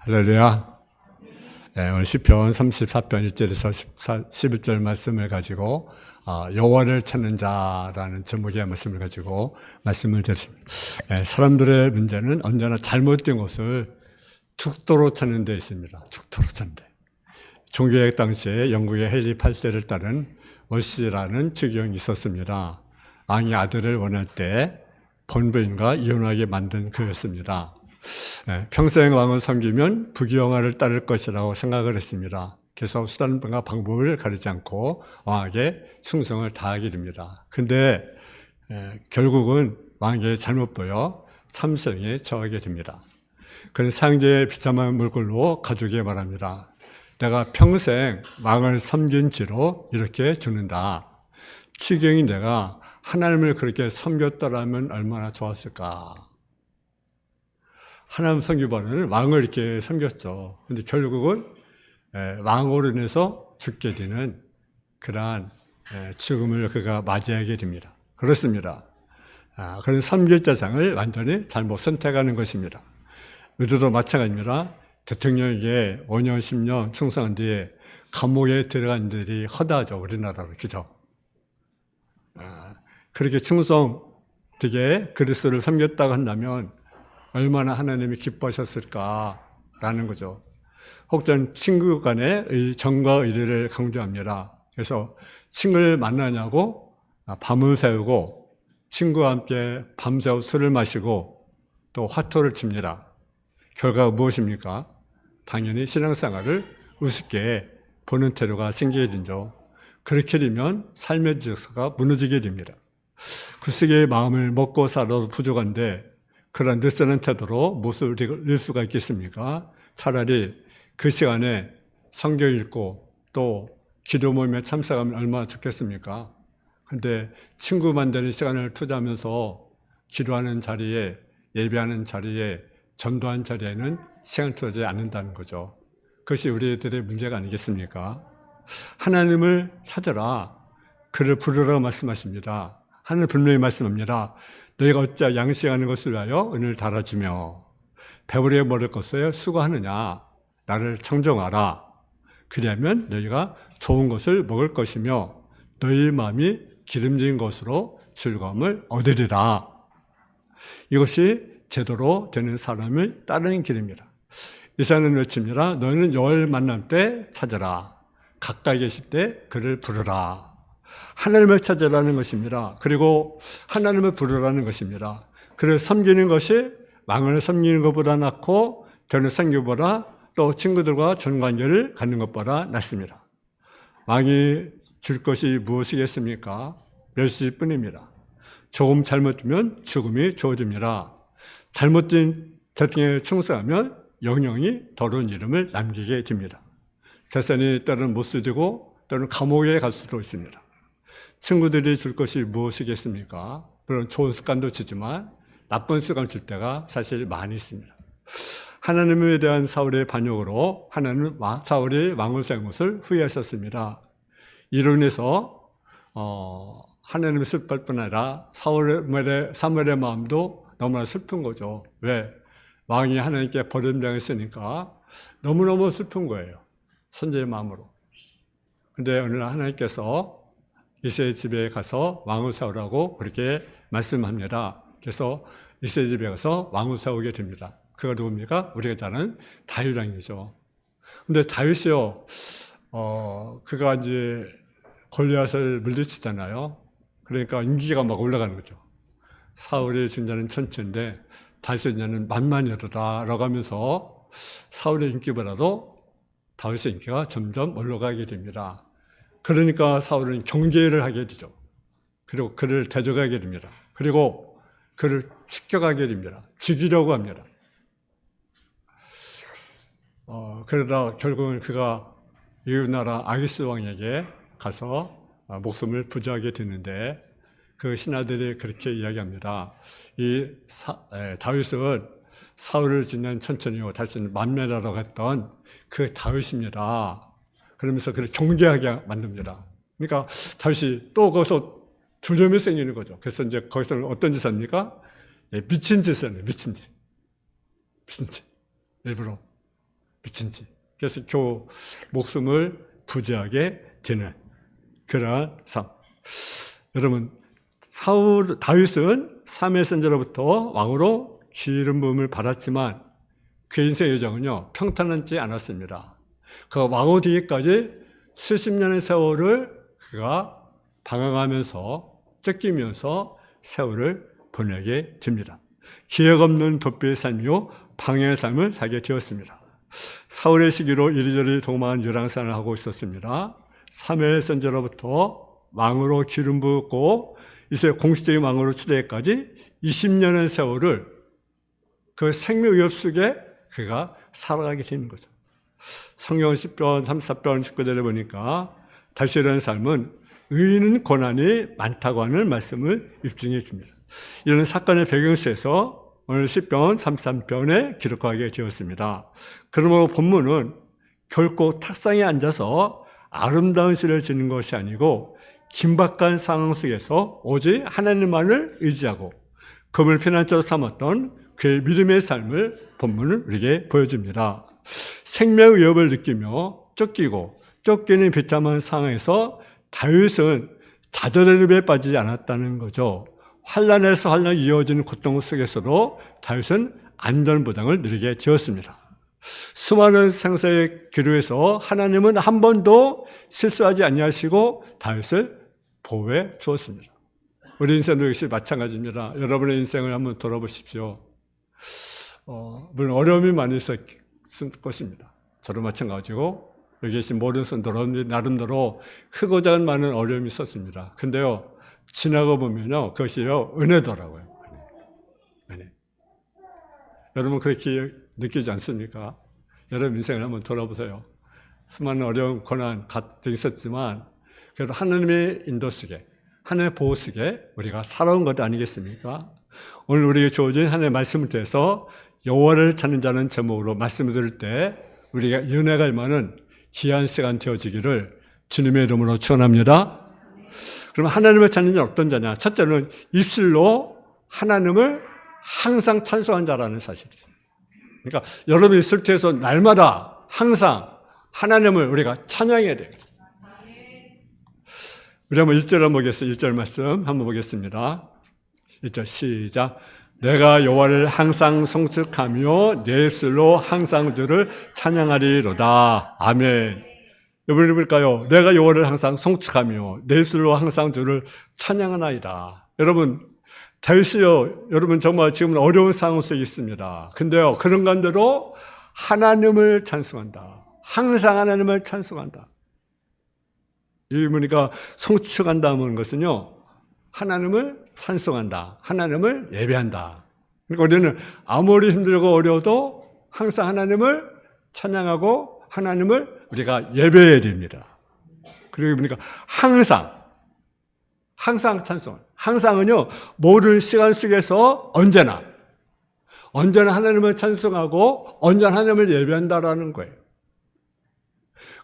할렐루야. 네, 오늘 시편 34편 1절에서 11절 말씀을 가지고 여호와를 찾는 자라는 제목의 말씀을 가지고 말씀을 드렸습니다. 네, 사람들의 문제는 언제나 잘못된 것을 죽도로 찾는 데 있습니다. 죽도로 찾는 데. 종교개혁 당시에 영국의 헨리 8세를 따른 월시라는 주교형이 있었습니다. 왕이 아들을 원할 때 본부인과 이혼하게 만든 그였습니다. 평생 왕을 섬기면 부귀영화를 따를 것이라고 생각을 했습니다. 그래서 수단과 방법을 가리지 않고 왕에게 충성을 다하게 됩니다. 근데 결국은 왕에게 잘못 보여 참소형에 처하게 됩니다. 그래서 상제의 비참한 물건로 가족에게 말합니다. 내가 평생 왕을 섬긴 죄로 이렇게 죽는다. 추경이 내가 하나님을 그렇게 섬겼더라면 얼마나 좋았을까. 하나님 섬기보다는 왕을 이렇게 섬겼죠. 근데 결국은 왕으로 인해서 죽게 되는 그러한 죽음을 그가 맞이하게 됩니다. 그렇습니다. 그런 섬길 대상을 완전히 잘못 선택하는 것입니다. 우리도 마찬가지입니다. 대통령에게 5년, 10년 충성한 뒤에 감옥에 들어간 일이 허다하죠. 우리나라로. 그죠? 그렇게 충성되게 그리스도를 섬겼다고 한다면 얼마나 하나님이 기뻐하셨을까라는 거죠. 혹은 친구 간의 정과 의리를 강조합니다. 그래서 친구를 만나냐고 밤을 새우고 친구와 함께 밤새워 술을 마시고 또 화토를 칩니다. 결과가 무엇입니까? 당연히 신앙생활을 우습게 보는 태도가 생기게 되죠. 그렇게 되면 삶의 질서가 무너지게 됩니다. 구세계의 마음을 먹고 살아도 부족한데 그런 느슨한 태도로 무엇을 이룰 수가 있겠습니까? 차라리 그 시간에 성경 읽고 또 기도 모임에 참석하면 얼마나 좋겠습니까? 근데 친구 만드는 시간을 투자하면서 기도하는 자리에, 예배하는 자리에, 전도하는 자리에는 시간을 투자하지 않는다는 거죠. 그것이 우리들의 문제가 아니겠습니까? 하나님을 찾아라. 그를 부르라고 말씀하십니다. 하나님 분명히 말씀합니다. 너희가 어찌 양식하는 것을 위하여 은을 달아주며 배부르게 먹을 것을 수고하느냐. 나를 청정하라. 그리하면 너희가 좋은 것을 먹을 것이며 너희 마음이 기름진 것으로 즐거움을 얻으리라. 이것이 제대로 되는 사람을 따르는 길입니다. 이사야는 외칩니다. 너희는 여호와를 만날 때 찾아라. 가까이 계실 때 그를 부르라. 하나님을 찾으라는 것입니다. 그리고 하나님을 부르라는 것입니다. 그를 섬기는 것이 왕을 섬기는 것보다 낫고 저는 섬기보다 또 친구들과 좋은 관계를 갖는 것보다 낫습니다. 왕이 줄 것이 무엇이겠습니까? 멸시뿐입니다. 조금 잘못되면 죽음이 주어집니다. 잘못된 대통령에 충성하면 영영이 더러운 이름을 남기게 됩니다. 재산이 때로는 못 쓰이고 또는 감옥에 갈 수도 있습니다. 친구들이 줄 것이 무엇이겠습니까? 물론 좋은 습관도 주지만 나쁜 습관 줄 때가 사실 많이 있습니다. 하나님에 대한 사울의 반역으로 하나님은 사울이 왕을 세운 것을 후회하셨습니다. 이로 인해서 하나님의 슬플 뿐 아니라 사무엘의 마음도 너무나 슬픈 거죠. 왜? 왕이 하나님께 버림당했으니까 너무너무 슬픈 거예요. 선지의 마음으로. 근데 어느 날 하나님께서 이새의 집에 가서 왕을 세우라고 그렇게 말씀합니다. 그래서 이새의 집에 가서 왕을 세우게 됩니다. 그가 누굽니까? 우리가 잘 아는 다윗 왕이죠. 근데 다윗이요, 그가 이제 골리앗을 물리치잖아요. 그러니까 인기가 막 올라가는 거죠. 사울의 진자는 천천인데 다윗의 진자는 만만이었다라고 하면서 사울의 인기보다도 다윗의 인기가 점점 올라가게 됩니다. 그러니까 사울은 경계를 하게 되죠. 그리고 그를 대적하게 됩니다. 그리고 그를 축격하게 됩니다. 죽이려고 합니다. 그러다 결국은 그가 이웃나라 아기스 왕에게 가서 목숨을 부지하게 되는데 그 신하들이 그렇게 이야기합니다. 다윗은 사울을 지낸 천천히요, 다시는 만면하라고 했던 그 다윗입니다. 그러면서 그를 경계하게 만듭니다. 그러니까 다윗이 또 거기서 두려움이 생기는 거죠. 그래서 이제 거기서는 어떤 짓을 합니까? 미친 짓을 해요. 미친 짓. 일부러. 미친지. 그래서 목숨을 부지하게 되는 그러한 삶. 여러분, 다윗은 사무엘 선지자로부터 왕으로 기름 부음을 받았지만 그의 인생의 여정은요, 평탄하지 않았습니다. 그가 왕후 되기까지 수십 년의 세월을 그가 방황하면서 쫓기면서 세월을 보내게 됩니다. 기억 없는 도피의 삶이요, 방해의 삶을 살게 되었습니다. 사울의 시기로 이리저리 도망한 유랑생활을 하고 있었습니다. 사무엘 선지자로부터 왕으로 기름 부었고 이제 공식적인 왕으로 추대까지 20년의 세월을 그 생명 위협 속에 그가 살아가게 되는 거죠. 성경 10편, 34편, 19절에 보니까 다윗이라는 삶은 의인은 고난이 많다고 하는 말씀을 입증해 줍니다. 이런 사건의 배경 속에서 오늘 10편, 33편에 기록하게 되었습니다. 그러므로 본문은 결코 탁상에 앉아서 아름다운 시를 지는 것이 아니고 긴박한 상황 속에서 오직 하나님만을 의지하고 그분을 피난처로 삼았던 그의 믿음의 삶을 본문은 우리에게 보여줍니다. 생명 위협을 느끼며 쫓기는 비참한 상황에서 다윗은 좌절의 늪에 빠지지 않았다는 거죠. 환난에서 환난이 이어지는 고통 속에서도 다윗은 안전보장을 누리게 되었습니다. 수많은 생사의 기로에서 하나님은 한 번도 실수하지 아니하시고 다윗을 보호해 주었습니다. 우리 인생도 역시 마찬가지입니다. 여러분의 인생을 한번 돌아보십시오. 물론 어려움이 많이 있을 것입니다. 저도 마찬가지고 여기 계신 모든 성도들 나름대로 크고 작은 많은 어려움이 있었습니다. 근데요, 지나고 보면요, 그것이요, 은혜더라고요. 은혜. 여러분 그렇게 느끼지 않습니까? 여러분 인생을 한번 돌아보세요. 수많은 어려운 고난 가득 있었지만 그래도 하나님의 인도 속에, 하나님의 보호 속에 우리가 살아온 것 아니겠습니까? 오늘 우리에게 주어진 하나님의 말씀을 통해서 여호와를 찾는 자는 제목으로 말씀을 들을 때 우리가 은혜가 임하는 귀한 시간 되어지기를 주님의 이름으로 축원합니다. 그럼 하나님을 찾는 자는 어떤 자냐? 첫째는 입술로 하나님을 항상 찬송한 자라는 사실이죠. 그러니까 여러분이 슬퇴해서 날마다 항상 하나님을 우리가 찬양해야 돼요. 우리 한번 1절 한번 보겠습니다. 1절 말씀 한번 보겠습니다. 1절 시작. 내가 여호와를 항상 송축하며 내 입술로 항상 주를 찬양하리로다. 아멘. 여러분 볼까요? 내가 여호와를 항상 송축하며 내 입술로 항상 주를 찬양하나이다. 여러분 다윗이요, 여러분 정말 지금 어려운 상황 속에 있습니다. 근데요, 그런 간대로 하나님을 찬송한다. 항상 하나님을 찬송한다. 이 보니까 송축한다는 것은요, 하나님을 찬송한다. 하나님을 예배한다. 그러니까 우리는 아무리 힘들고 어려워도 항상 하나님을 찬양하고 하나님을 우리가 예배해야 됩니다. 그리고 보니까 항상 찬송. 항상은요, 모든 시간 속에서 언제나 하나님을 찬송하고 언제나 하나님을 예배한다라는 거예요.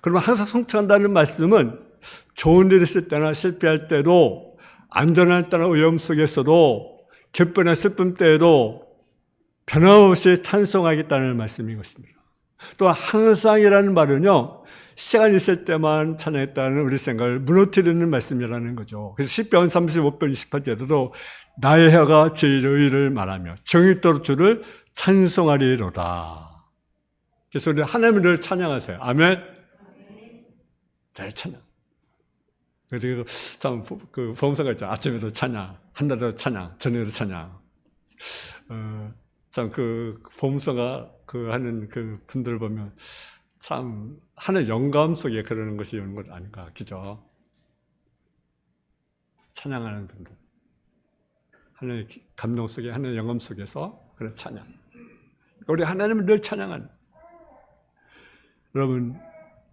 그러면 항상 송축한다는 말씀은 좋은 일 있을 때나 실패할 때도 안전할 때나 위험 속에서도 기쁨이나 슬픔 때에도 변함없이 찬송하겠다는 말씀인 것입니다. 또 항상이라는 말은요, 시간 있을 때만 찬양했다는 우리 생각을 무너뜨리는 말씀이라는 거죠. 그래서 시편 35편 28절에도 나의 혀가 주의 의를 말하며 정의토록 주를 찬송하리로다. 그래서 우리 하나님을 찬양하세요. 아멘. 잘 찬양. 그리고 참 그 보험사가 있죠. 아침에도 찬양, 한낮에도 찬양, 저녁에도 찬양. 참 그 보험사가 그 하는 그 분들 보면 참 하나의 영감 속에 그러는 것이 있는 것 아닌가, 그죠? 찬양하는 분들, 하나의 감동 속에, 하나의 영감 속에서 그런 찬양. 우리 하나님을 늘 찬양하는. 여러분,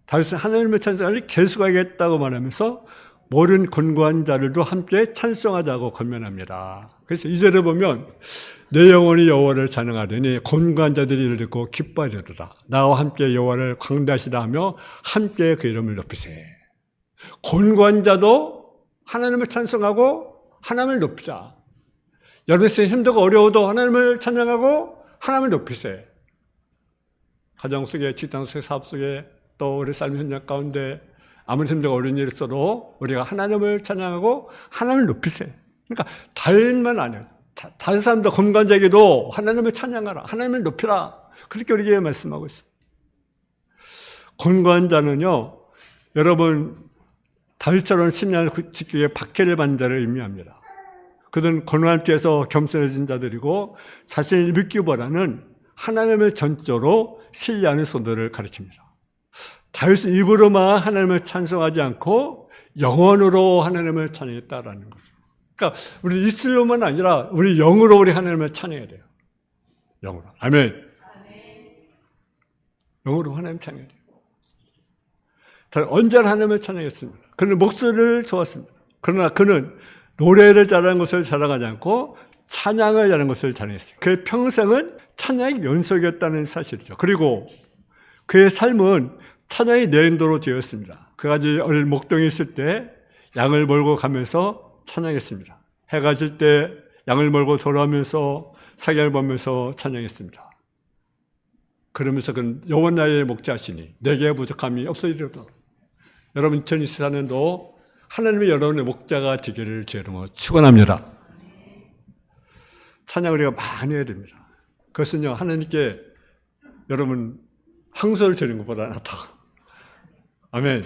다윗은 하나님의 찬송을 계속하겠다고 말하면서 모든 곤고한 자들도 함께 찬송하자고 권면합니다. 그래서 2절에 보면 내 영혼이 여호와를 찬양하더니 곤고한 자들이 이를 듣고 기뻐하리로다. 나와 함께 여호와를 광대하시다 하며 함께 그 이름을 높이세. 곤고한 자도 하나님을 찬송하고 하나님을 높이자. 여러분이 힘들고 어려워도 하나님을 찬양하고 하나님을 높이세. 가정 속에, 직장 속에, 사업 속에, 또 우리 삶의 현장 가운데 아무리 힘들고 어려운 일이 있어도 우리가 하나님을 찬양하고 하나님을 높이세요. 그러니까 다인만 아니에요. 다른 사람도 건강자에게도 하나님을 찬양하라, 하나님을 높이라, 그렇게 우리에게 말씀하고 있어요. 건강자는요, 여러분 다윗처럼 심령을 지키기 위해 박해를 받는 자를 의미합니다. 그들은 고난을 피해서 겸손해진 자들이고 자신을 믿기보다는 하나님을 전적으로 신뢰하는 소들을 가리킵니다. 다윗은 입으로만 하나님을 찬송하지 않고 영혼으로 하나님을 찬양했다라는 거죠. 그러니까 우리 입술로만 아니라 우리 영으로 우리 하나님을 찬양해야 돼요. 영으로. 아멘. 영으로 하나님 찬양해야 돼요. 언제나 하나님을 찬양했습니다. 그는 목소리를 좋았습니다. 그러나 그는 노래를 잘하는 것을 자랑하지 않고 찬양을 잘하는 것을 자랑했어요. 그의 평생은 찬양의 연속이었다는 사실이죠. 그리고 그의 삶은 찬양의 내인도로 되었습니다. 그가 아주 어린 목동에 있을 때 양을 몰고 가면서 찬양했습니다. 해가 질 때 양을 몰고 돌아오면서 사경을 보면서 찬양했습니다. 그러면서 그는 영원 나의 목자시니 내게 부족함이 없어지리로다. 여러분 2024년도 하나님의 여러분의 목자가 되기를 제 이름으로 축원합니다. 찬양을 우리가 많이 해야 됩니다. 그것은요, 하나님께 여러분 황소를 드리는 것보다 낫다. 아멘.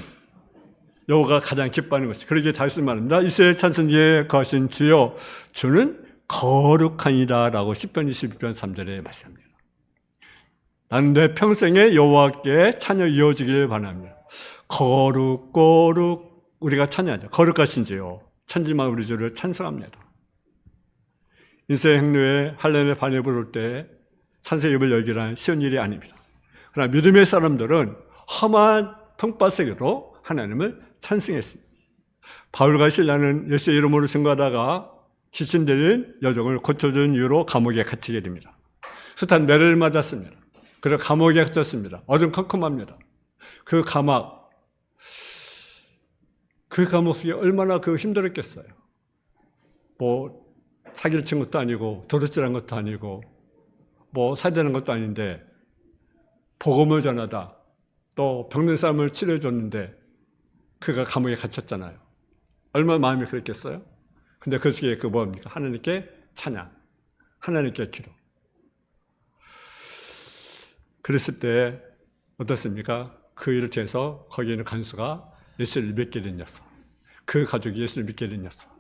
여호와가 가장 기뻐하는 것이. 그러기에 다윗은 말합니다. 이스라엘 찬송기에 거하신 주여, 주는 거룩하니라 라고 10편 22편 3절에 말씀합니다. 나는 내 평생에 여호와께 찬양 이어지기를 바랍니다. 거룩 우리가 찬양하죠. 거룩하신 주여, 천지만 우리 주를 찬송합니다. 인생 행로에 할례의 반에 부를 때 찬송의 입을 열기란 쉬운 일이 아닙니다. 그러나 믿음의 사람들은 험한 통바세기로 하나님을 찬송했습니다. 바울과 실라는 예수의 이름으로 증거하다가 귀신 들린 여종을 고쳐준 이유로 감옥에 갇히게 됩니다. 숱한 매를 맞았습니다. 그래서 감옥에 갇혔습니다. 어둠컴컴합니다. 그 감옥 속에 얼마나 힘들었겠어요. 뭐 사기를 친 것도 아니고 도둑질한 것도 아니고 뭐 살대는 것도 아닌데 복음을 전하다 또 병든 사람을 치료해 줬는데 그가 감옥에 갇혔잖아요. 얼마나 마음이 그랬겠어요? 근데 그 속에 뭡니까? 하나님께 찬양, 하나님께 기도. 그랬을 때 어떻습니까? 그 일을 통해서 거기 있는 간수가 예수를 믿게 된 녀석, 그 가족이 예수를 믿게 된 녀석.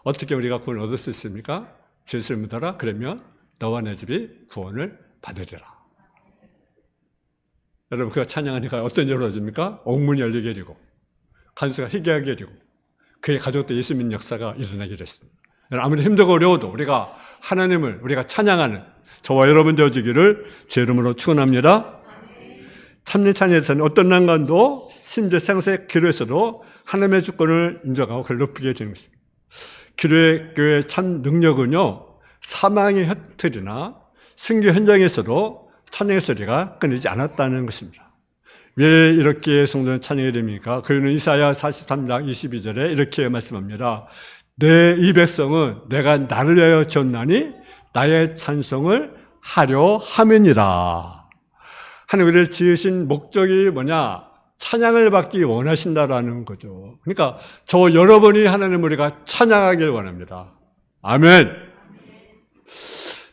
어떻게 우리가 구원을 얻을 수 있습니까? 예수를 믿어라. 그러면 너와 내 집이 구원을 받으리라. 여러분, 그가 찬양하니까 어떤 일이 벌어집니까? 옥문이 열리게 되고 간수가 회개하게 되고 그의 가족도 예수 믿는 역사가 일어나게 됐습니다. 아무리 힘들고 어려워도 우리가 하나님을 우리가 찬양하는 저와 여러분 되어지기를 제 이름으로 축원합니다. 참된 찬양에서는 어떤 난관도 심지어 생사의 기도에서도 하나님의 주권을 인정하고 그를 높이게 되는 것입니다. 기도의 교회의 참 능력은요, 사망의 혀틀이나 승교 현장에서도 찬양의 소리가 끊이지 않았다는 것입니다. 왜 이렇게 성도는 찬양이 됩니까? 그는 이사야 43장 22절에 이렇게 말씀합니다. 내 이 백성은 내가 나를 위하여 지었나니 나의 찬송을 하려 함이니라. 하나님 우리를 지으신 목적이 뭐냐? 찬양을 받기 원하신다라는 거죠. 그러니까 저 여러분이 하나님 우리가 찬양하길 원합니다. 아멘.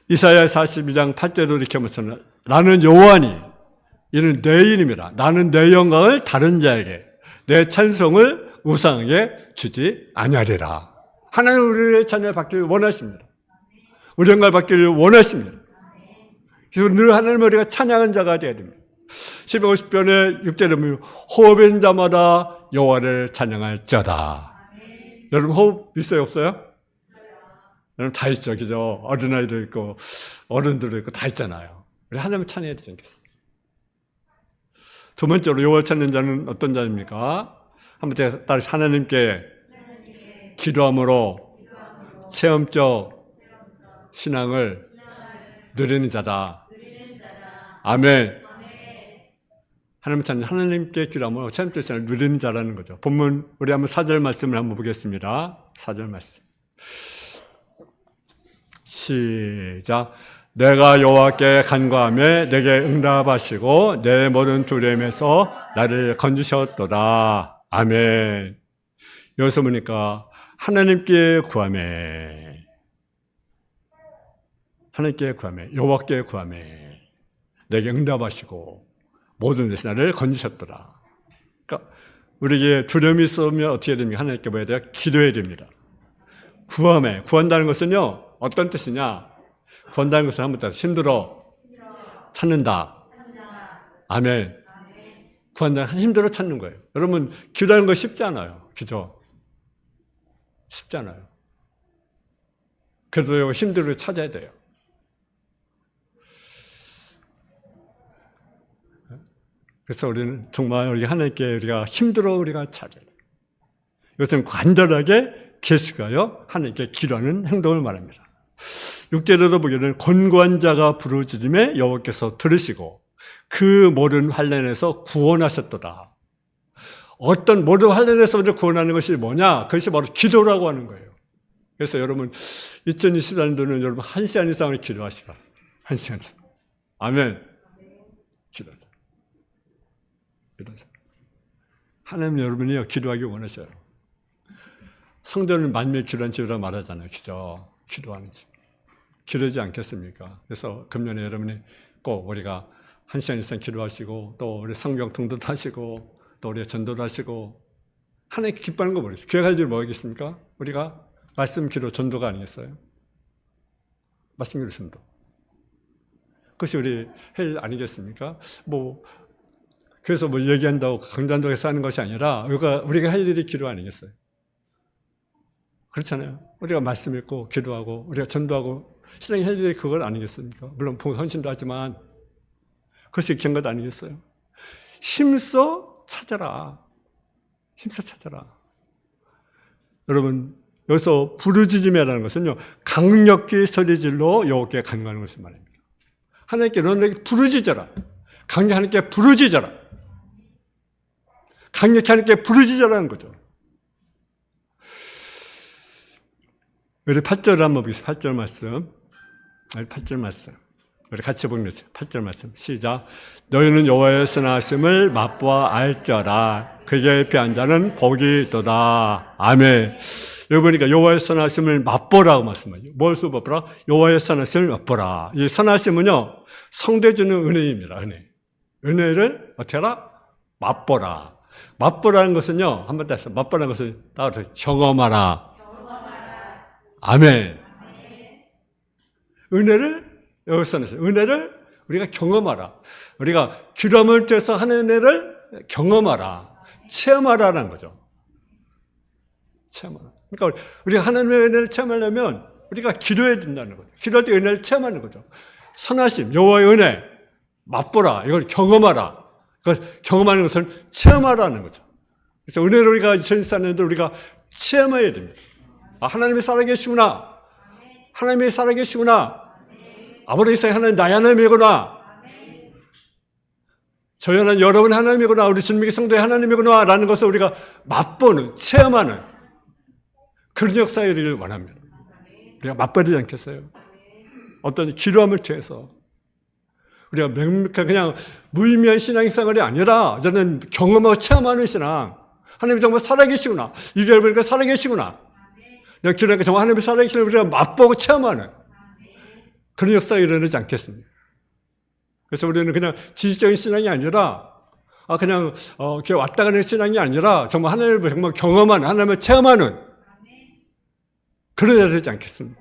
이사야 42장 8절도 이렇게 말씀합니다. 나는 여호와니 이는 내 이름이라. 나는 내 영광을 다른 자에게 내 찬송을 우상에게 주지 아니하리라. 하나님 우리의 찬양을 받기를 원하십니다. 우리 영광을 받기를 원하십니다. 그래서 늘 하나님 우리가 찬양한 자가 되어야 됩니다. 750편의 6절에 보면 호흡인 자마다 여호와를 찬양할지어다. 여러분 호흡 있어요 없어요? 여러분 다 있죠. 그죠? 어린아이도 있고 어른들도 있고 다 있잖아요. 우리 하나님을 찬양해야 되지 않겠어요? 두 번째로 여호와를 찾는 자는 어떤 자입니까? 한번 따라 하나님께 기도함으로 체험적 신앙을 누리는 자다. 아멘. 하나님 찾는 하나님께 기도함으로 체험적 신앙을 누리는 자라는 거죠. 본문 우리 한번 4절 말씀을 한번 보겠습니다. 4절 말씀. 시작. 내가 여호와께 간구하며 내게 응답하시고 내 모든 두려움에서 나를 건지셨도다. 아멘. 여기서 보니까 하나님께 구하며, 하나님께 구하며, 여호와께 구하며 내게 응답하시고 모든 데서 나를 건지셨더라. 그러니까 우리에게 두려움이 있으면 어떻게 됩니까? 하나님께 뭐해야 돼요? 기도해야 됩니다. 구하며, 구한다는 것은요, 어떤 뜻이냐? 구한다는 것은 한번 더 힘들어 찾는다. 아멘. 구한다, 힘들어 찾는 거예요. 여러분, 기도하는 거 쉽지 않아요. 그죠? 쉽지 않아요. 그래도 힘들어 찾아야 돼요. 그래서 우리는 정말 우리 하나님께 우리가 힘들어 우리가 찾아야 돼요. 이것은 간절하게 계속하여 하나님께 기도하는 행동을 말합니다. 6절에도 보기에는 권고한 자가 부르짖음에 여호와께서 들으시고 그 모든 환난에서 구원하셨도다. 어떤 모든 환난에서 우리를 구원하는 것이 뭐냐? 그것이 바로 기도라고 하는 거예요. 그래서 여러분 2024년도는 여러분 1시간 이상을 기도하시라. 1시간 이상. 아멘. 기도하세요. 기도하세요. 하나님 여러분이 기도하기 원하셔요. 성전은 만밀 기도한 집이라고 말하잖아요. 그죠? 기도하는 집. 기도하지 않겠습니까? 그래서 금년에 여러분이 꼭 우리가 1시간 이상 기도하시고 또 우리 성경 통도도 하시고 또 우리 전도도 하시고 하나님께 기뻐하는 거 모르겠어요. 교회 갈 일이 뭐겠습니까? 우리가 말씀 기도 전도가 아니겠어요? 말씀 기도 전도. 그것이 우리 할 일 아니겠습니까? 그래서 얘기한다고 강단도 해서 하는 것이 아니라 우리가 할 일이 기도 아니겠어요? 그렇잖아요. 우리가 말씀 읽고 기도하고 우리가 전도하고 신앙이 할 일이 그걸 아니겠습니까? 물론 헌신도 하지만 그것이 귀한 것 아니겠어요? 힘써 찾아라. 힘써 찾아라. 여러분 여기서 부르짖음이라는 것은요 강력히 소리질러 여호와께 간구하는 것을 말합니다. 하나님께 너네에게 부르짖어라. 강력히 하나님께 부르짖어라. 강력히 하나님께 부르짖어라는 거죠. 우리 8절 한번 보겠습니다. 8절 말씀. 8절 말씀. 우리 같이 보겠습니다. 8절 말씀. 시작. 너희는 여호와의 선하심을 맛보아 알지어라. 그에게 피한 자는 복이 있도다. 아멘. 여기 보니까 여호와의 선하심을 맛보라고 말씀하죠. 무엇을 맛보라? 여호와의 선하심을 맛보라. 이 선하심은요, 성도에 주는 은혜입니다. 은혜를 어떻게 하라? 맛보라. 맛보라는 것은요, 한번 따서 맛보라는 것을 따로 경험하라. 아멘. 여기서 은혜를 우리가 경험하라. 우리가 기도함을 통해서 하는 은혜를 경험하라. 체험하라는 거죠. 체험하라. 그러니까 우리가 하나님의 은혜를 체험하려면 우리가 기도해야 된다는 거죠. 기도할 때 은혜를 체험하는 거죠. 선하심, 여호와의 은혜, 맛보라. 이걸 경험하라. 그걸 경험하는 것은 체험하라는 거죠. 그래서 은혜를 우리가 2024년도 우리가 체험해야 됩니다. 하나님이 살아계시구나. 하나님이 살아계시구나. 아버지 이상 하나님 나의 하나님이구나. 저희 하나님 여러분 하나님이구나. 우리 주님의 성도의 하나님이구나. 라는 것을 우리가 맛보는, 체험하는 그런 역사를 이루기를 원합니다. 우리가 맛보지 않겠어요? 어떤 기도함을 통해서 우리가 명백한 그냥 무의미한 신앙생활이 아니라 저는 경험하고 체험하는 신앙. 하나님이 정말 살아계시구나. 이게 보니까 살아계시구나. 내가 기도하니까 정말 하나님이 살아계시는 우리가 맛보고 체험하는 그런 역사가 일어나지 않겠습니까? 그래서 우리는 그냥 지식적인 신앙이 아니라 그냥 이렇게 왔다 가는 신앙이 아니라 정말 하나님을 정말 경험하는, 하나님을 체험하는 그런 일이 되지 않겠습니까?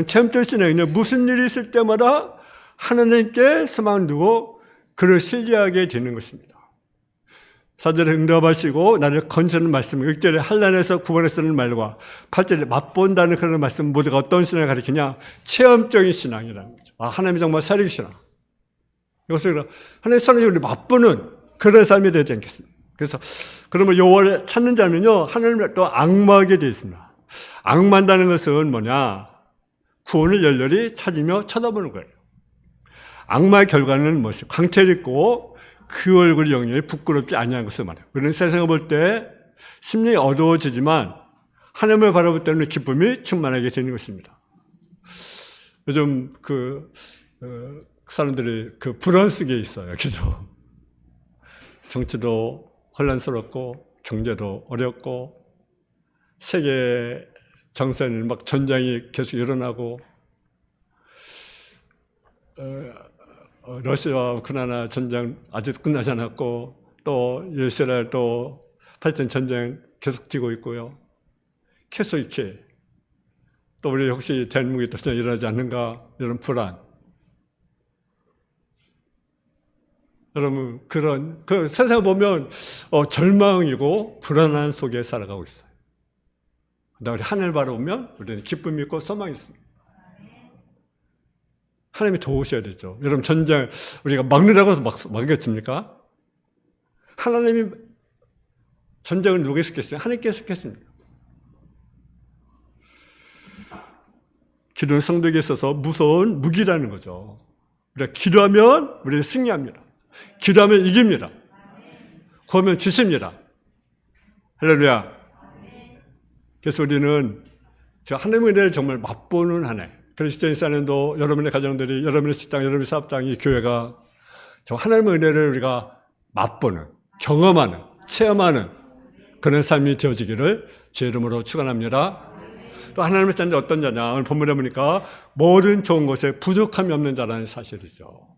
체험적 신앙은 무슨 일이 있을 때마다 하나님께 소망을 두고 그를 신뢰하게 되는 것입니다. 4절에 응답하시고 나를 건지는 말씀, 6절에 환난에서 구원했다는 말과 8절에 맛본다는 그런 말씀 모두가 어떤 신앙을 가리키냐? 체험적인 신앙이라는 거죠. 하나님이 정말 살아계시나. 이것을 하나님의 살아계시는 맛보는 그런 삶이 되지 않겠습니까? 그래서 그러면 여호와를 찾는 자면요 하나님을 또 앙마하게 되어 있습니다. 앙마한다는 것은 뭐냐? 구원을 열렬히 찾으며 쳐다보는 거예요. 앙마의 결과는 무엇이요? 광채를 입고 그 얼굴이 영영이 부끄럽지 아니한 것을 말해요. 우리는 세상을 볼 때 심령이 어두워지지만 하나님을 바라볼 때는 기쁨이 충만하게 되는 것입니다. 요즘 사람들이 그 불안 속에 있어요. 그죠? 정치도 혼란스럽고, 경제도 어렵고, 세계 정세는 막 전쟁이 계속 일어나고, 러시아와 우크라이나 전쟁 아직도 끝나지 않았고, 또 이스라엘 또 팔레스타인 전쟁 계속 뛰고 있고요. 계속 이렇게 또 우리 혹시 대한민국에 또 전쟁 일어나지 않는가 이런 불안. 여러분 그 세상을 보면 절망이고 불안한 속에 살아가고 있어요. 근데 우리 하늘 바라보면 우리는 기쁨이 있고 소망이 있습니다. 하나님이 도우셔야 되죠. 여러분 전쟁 우리가 막느라고 해서 막겠습니까? 하나님이 전쟁을 누구에게 했겠어요? 하나님께서 했겠습니까? 기도는 성도에게 있어서 무서운 무기라는 거죠. 우리가 기도하면 우리는 승리합니다. 기도하면 이깁니다. 구하면 주십니다. 할렐루야. 그래서 우리는 하나님의 은혜를 정말 맛보는 한 해. 그리스도인 사는도 여러분의 가정들이, 여러분의 직장, 여러분의 사업장이, 교회가 하나님의 은혜를 우리가 맛보는, 경험하는, 체험하는 그런 삶이 되어지기를 주의 이름으로 축원합니다. 또 하나님의 자는 어떤 자냐? 오늘 본문에 보니까 모든 좋은 것에 부족함이 없는 자라는 사실이죠.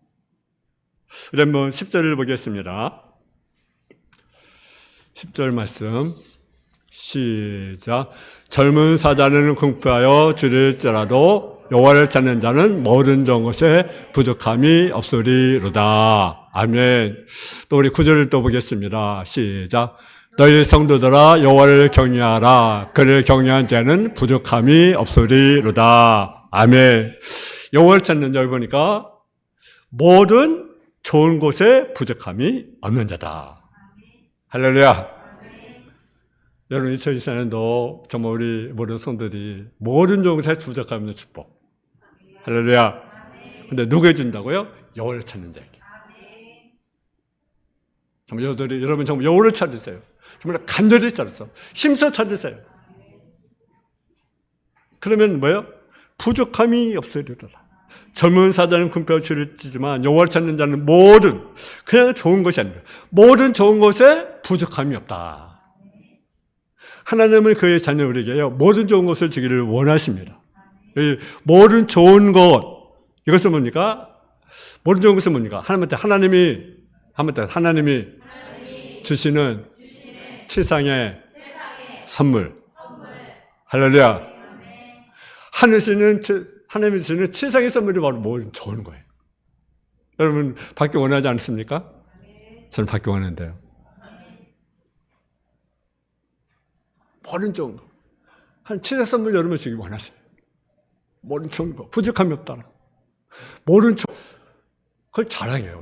우리 한번 10절을 보겠습니다. 10절 말씀 시작. 젊은 사자는 궁핍하여 줄일지라도 여호와를 찾는 자는 모든 좋은 것에 부족함이 없으리로다. 아멘. 또 우리 9절을 또 보겠습니다. 시작. 너희 성도들아 여호와를 경외하라. 그를 경외한 자는 부족함이 없으리로다. 아멘. 여호와를 찾는 자 보니까 모든 좋은 곳에 부족함이 없는 자다. 할렐루야. 여러분 2024년도 정말 우리 모든 성도들이 모든 좋은 곳에 부족함이 없는 축복. 할렐루야. 근데 누가 해준다고요? 여호와를 찾는 자에게. 정말 여러분 정말 여호와를 찾으세요. 정말 간절히 찾으세요. 힘써 찾으세요. 그러면 뭐예요? 부족함이 없으리로다. 젊은 사자는 궁핍하여 줄일지만 여호와를 찾는 자는 모든 그냥 좋은 것이 아닙니다. 모든 좋은 것에 부족함이 없다. 하나님은 그의 자녀 우리에게요 모든 좋은 것을 주기를 원하십니다. 모든 좋은 것 이것은 뭡니까? 모든 좋은 것은 뭡니까? 하나님이 주시는 최상의 선물. 할렐루야. 하나님이 주시는 최상의 선물이 바로 모든 좋은 거예요. 여러분 받기 원하지 않습니까? 저는 받기 원하는데요. 모든 좋은 거. 한 최상의 선물 여러분 주기 원하세요. 모든 좋은 거. 부족함이 없다. 모든 좋은 그걸 자랑해요.